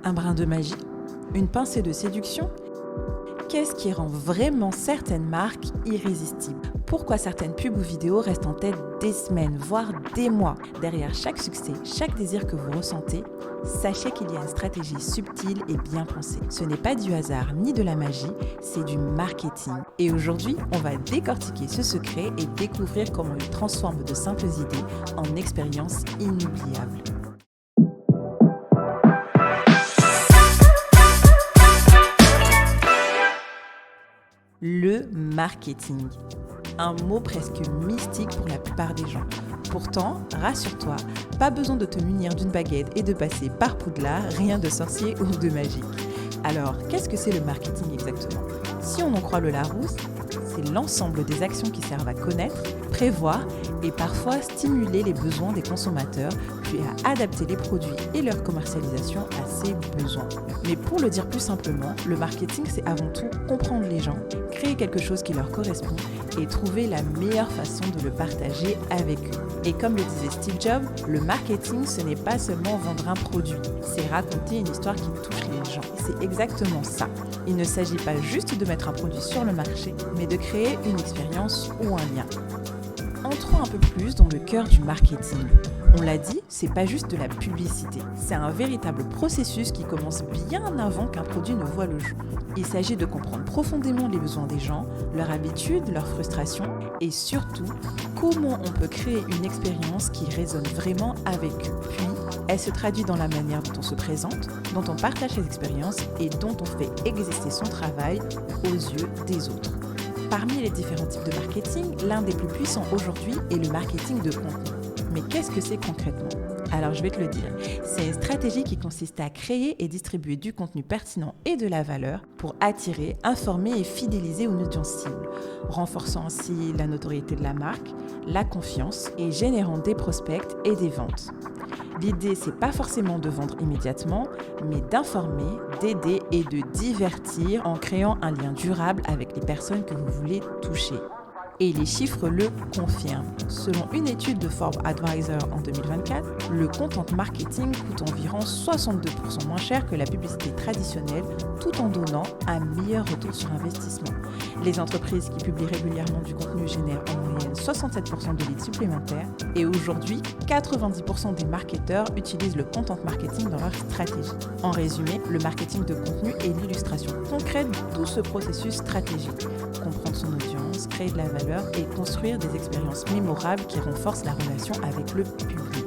Un brin de magie? Une pincée de séduction? Qu'est-ce qui rend vraiment certaines marques irrésistibles? Pourquoi certaines pubs ou vidéos restent en tête des semaines, voire des mois? Derrière chaque succès, chaque désir que vous ressentez, sachez qu'il y a une stratégie subtile et bien pensée. Ce n'est pas du hasard ni de la magie, c'est du marketing. Et aujourd'hui, on va décortiquer ce secret et découvrir comment il transforme de simples idées en expériences inoubliables. Le marketing. Un mot presque mystique pour la plupart des gens. Pourtant, rassure-toi, pas besoin de te munir d'une baguette et de passer par Poudlard, rien de sorcier ou de magique. Alors, qu'est-ce que c'est le marketing exactement? Si on en croit le Larousse, c'est l'ensemble des actions qui servent à connaître, prévoir et parfois stimuler les besoins des consommateurs, puis à adapter les produits et leur commercialisation à ces besoins. Mais pour le dire plus simplement, le marketing, c'est avant tout comprendre les gens, créer quelque chose qui leur correspond et trouver la meilleure façon de le partager avec eux. Et comme le disait Steve Jobs, le marketing, ce n'est pas seulement vendre un produit, c'est raconter une histoire qui touche les gens. Et c'est exactement ça. Il ne s'agit pas juste de mettre un produit sur le marché, mais de créer une expérience ou un lien. Entrons un peu plus dans le cœur du marketing. On l'a dit, c'est pas juste de la publicité. C'est un véritable processus qui commence bien avant qu'un produit ne voit le jour. Il s'agit de comprendre profondément les besoins des gens, leurs habitudes, leurs frustrations et surtout, comment on peut créer une expérience qui résonne vraiment avec eux. Puis, elle se traduit dans la manière dont on se présente, dont on partage ses expériences et dont on fait exister son travail aux yeux des autres. Parmi les différents types de marketing, l'un des plus puissants aujourd'hui est le marketing de contenu. Mais qu'est-ce que c'est concrètement? Alors je vais te le dire, c'est une stratégie qui consiste à créer et distribuer du contenu pertinent et de la valeur pour attirer, informer et fidéliser une audience cible, renforçant ainsi la notoriété de la marque, la confiance et générant des prospects et des ventes. L'idée, c'est pas forcément de vendre immédiatement, mais d'informer, d'aider et de divertir en créant un lien durable avec les personnes que vous voulez toucher. Et les chiffres le confirment. Selon une étude de Forbes Advisor en 2024, le content marketing coûte environ 62% moins cher que la publicité traditionnelle, tout en donnant un meilleur retour sur investissement. Les entreprises qui publient régulièrement du contenu génèrent en moyenne 67% de leads supplémentaires et aujourd'hui, 90% des marketeurs utilisent le content marketing dans leur stratégie. En résumé, le marketing de contenu est l'illustration concrète de tout ce processus stratégique. Comprendre son audience, créer de la valeur et construire des expériences mémorables qui renforcent la relation avec le public.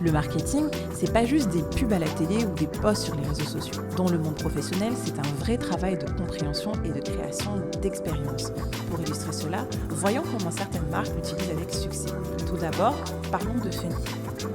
Le marketing, c'est pas juste des pubs à la télé ou des posts sur les réseaux sociaux. Dans le monde professionnel, c'est un vrai travail de compréhension et de création d'expériences. Pour illustrer cela, voyons comment certaines marques l'utilisent avec succès. Tout d'abord, parlons de Fenty.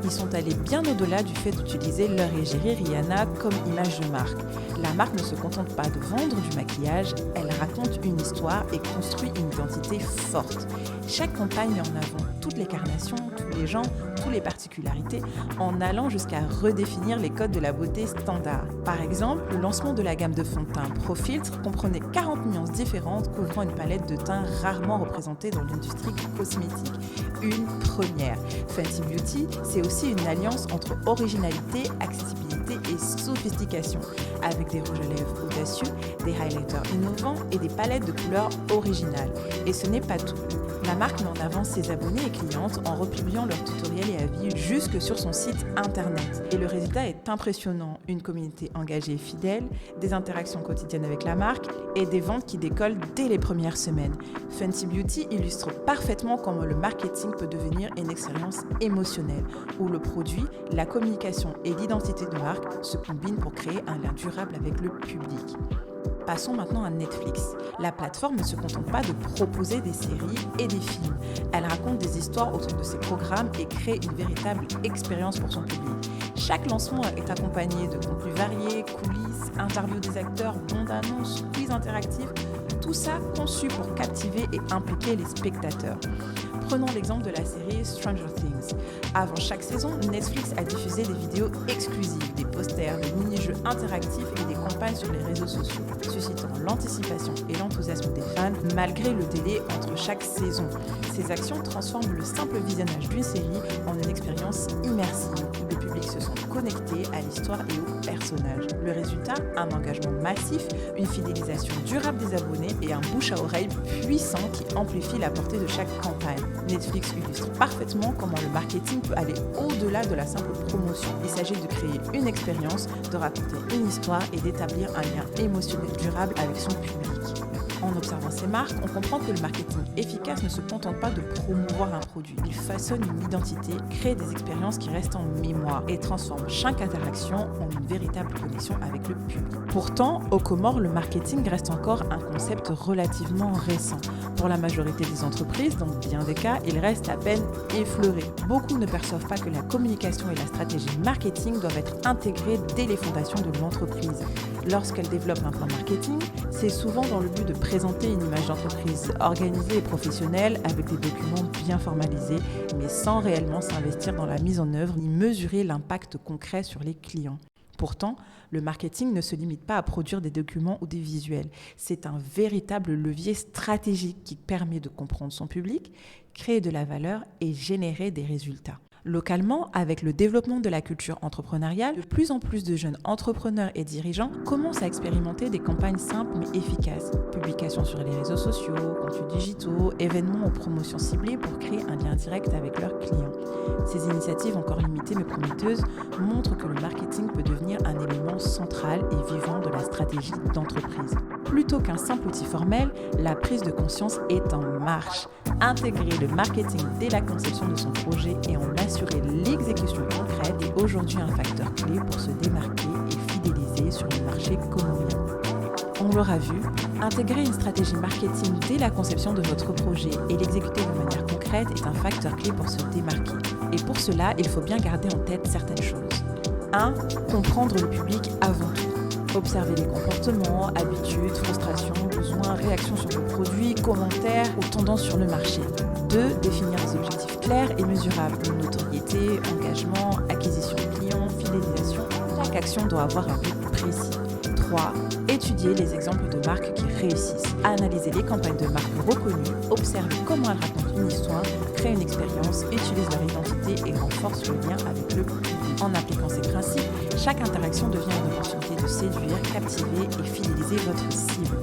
Ils sont allés bien au-delà du fait d'utiliser leur égérie Rihanna comme image de marque. La marque ne se contente pas de vendre du maquillage, elle raconte une histoire et construit une identité forte. Chaque campagne met en avant toutes les carnations, tous les gens, toutes les particularités, en allant jusqu'à redéfinir les codes de la beauté standard. Par exemple, le lancement de la gamme de fond de teint Pro Filtre comprenait 40 nuances différentes couvrant une palette de teints rarement représentée dans l'industrie cosmétique. Une première. Fenty Beauty, c'est aussi une alliance entre originalité, accessibilité et sophistication, avec des rouges à lèvres audacieux, des highlighters innovants et des palettes de couleurs originales. Et ce n'est pas tout. La marque met en avant ses abonnés et clientes en republiant leurs tutoriels et avis jusque sur son site internet. Et le résultat est impressionnant. Une communauté engagée et fidèle, des interactions quotidiennes avec la marque et des ventes qui décollent dès les premières semaines. Fenty Beauty illustre parfaitement comment le marketing peut devenir une expérience émotionnelle, où le produit, la communication et l'identité de marque se combinent pour créer un lien durable avec le public. Passons maintenant à Netflix. La plateforme ne se contente pas de proposer des séries et des films. Elle raconte des histoires autour de ses programmes et crée une véritable expérience pour son public. Chaque lancement est accompagné de contenus variés, coulisses, interviews des acteurs, bandes annonces, quiz interactifs, tout ça conçu pour captiver et impliquer les spectateurs. Prenons l'exemple de la série Stranger Things. Avant chaque saison, Netflix a diffusé des vidéos exclusives, des posters, des mini-jeux interactifs et des campagnes sur les réseaux sociaux, suscitant l'anticipation et l'enthousiasme des fans malgré le délai entre chaque saison. Ces actions transforment le simple visionnage d'une série en une expérience immersive où le public se sent connecté à l'histoire et aux personnages. Le résultat, un engagement massif, une fidélisation durable des abonnés et un bouche à oreille puissant qui amplifie la portée de chaque campagne. Netflix illustre parfaitement comment le marketing peut aller au-delà de la simple promotion. Il s'agit de créer une expérience, de raconter une histoire et d'établir un lien émotionnel durable avec son public. En observant ces marques, on comprend que le marketing efficace ne se contente pas de promouvoir un produit. Il façonne une identité, crée des expériences qui restent en mémoire et transforme chaque interaction en une véritable connexion avec le public. Pourtant, aux Comores, le marketing reste encore un concept relativement récent. Pour la majorité des entreprises, dans bien des cas, il reste à peine effleuré. Beaucoup ne perçoivent pas que la communication et la stratégie marketing doivent être intégrées dès les fondations de l'entreprise. Lorsqu'elle développe un plan marketing, c'est souvent dans le but de présenter une image d'entreprise organisée et professionnelle avec des documents bien formalisés, mais sans réellement s'investir dans la mise en œuvre ni mesurer l'impact concret sur les clients. Pourtant, le marketing ne se limite pas à produire des documents ou des visuels. C'est un véritable levier stratégique qui permet de comprendre son public, créer de la valeur et générer des résultats. Localement, avec le développement de la culture entrepreneuriale, de plus en plus de jeunes entrepreneurs et dirigeants commencent à expérimenter des campagnes simples mais efficaces. Publications sur les réseaux sociaux, contenus digitaux, événements ou promotions ciblées pour créer un lien direct avec leurs clients. Ces initiatives encore limitées mais prometteuses montrent que le marketing peut devenir un élément central et vivant de la stratégie d'entreprise. Plutôt qu'un simple outil formel, la prise de conscience est en marche. Intégrer le marketing dès la conception de son projet et en assurer l'exécution concrète est aujourd'hui un facteur clé pour se démarquer et fidéliser sur le marché comorien. On l'aura vu, intégrer une stratégie marketing dès la conception de votre projet et l'exécuter de manière concrète est un facteur clé pour se démarquer. Et pour cela, il faut bien garder en tête certaines choses. 1. Comprendre le public avant tout. Observer les comportements, habitudes, frustrations, besoins, réactions sur vos produits, commentaires ou tendances sur le marché. 2. Définir des objectifs clairs et mesurables. Notoriété, engagement, acquisition de clients, fidélisation. Chaque action doit avoir un but précis. 3. Étudier les exemples de marques qui réussissent. Analyser les campagnes de marques reconnues, observer comment elles racontent une histoire, créent une expérience, utilisent leur identité et renforcent le lien avec le public. En appliquant ces principes, chaque interaction devient une opportunité de séduire, captiver et fidéliser votre cible.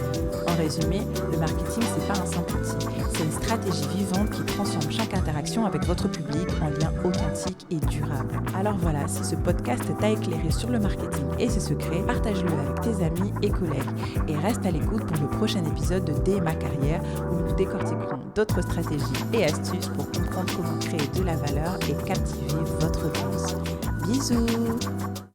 En résumé, le marketing, c'est pas un simple outil, c'est une stratégie vivante qui transforme chaque interaction avec votre public en lien authentique et durable. Alors voilà, si ce podcast t'a éclairé sur le marketing et ses secrets, partage-le avec tes amis et collègues et reste à l'écoute pour le prochain épisode de DMA Carrière où nous décortiquerons d'autres stratégies et astuces pour comprendre comment créer de la valeur et captiver votre audience. Bisous!